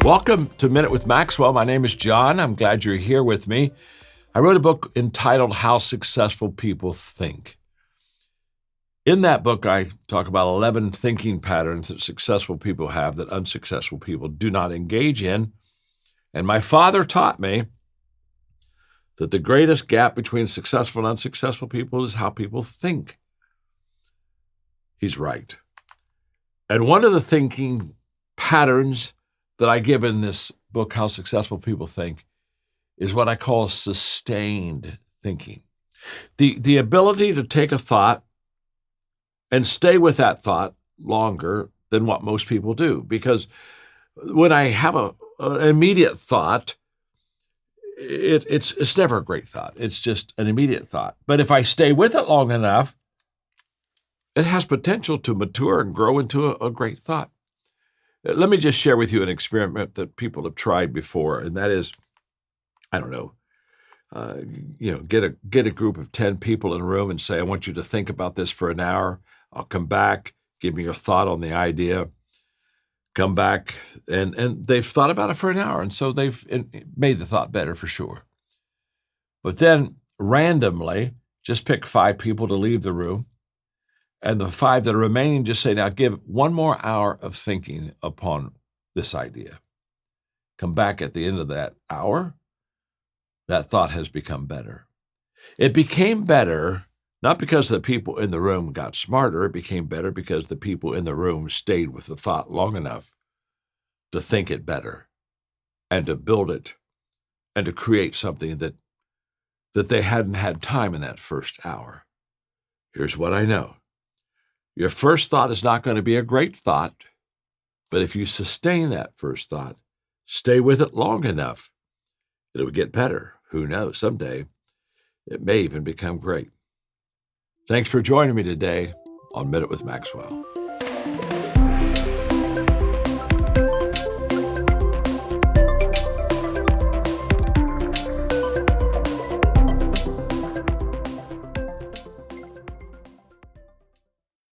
Welcome to Minute with Maxwell. My name is John. I'm glad you're here with me. I wrote a book entitled How Successful People Think. In that book, I talk about 11 thinking patterns that successful people have that unsuccessful people do not engage in. And my father taught me that the greatest gap between successful and unsuccessful people is how people think. He's right. And one of the thinking patterns that I give in this book, How Successful People Think, is what I call sustained thinking. The ability to take a thought and stay with that thought longer than what most people do. Because when I have an immediate thought, it's never a great thought. It's just an immediate thought. But if I stay with it long enough, it has potential to mature and grow into a great thought. Let me just share with you an experiment that people have tried before, and that is, get a group of 10 people in a room and say, I want you to think about this for an hour. I'll come back, give me your thought on the idea, come back, and they've thought about it for an hour, and so they've made the thought better for sure. But then randomly, just pick 5 people to leave the room, and the 5 that are remaining just say, now give one more hour of thinking upon this idea. Come back at the end of that hour, that thought has become better. It became better not because the people in the room got smarter. It became better because the people in the room stayed with the thought long enough to think it better and to build it and to create something that they hadn't had time in that first hour. Here's what I know. Your first thought is not going to be a great thought, but if you sustain that first thought, stay with it long enough, it'll get better. Who knows? Someday it may even become great. Thanks for joining me today on Minute with Maxwell.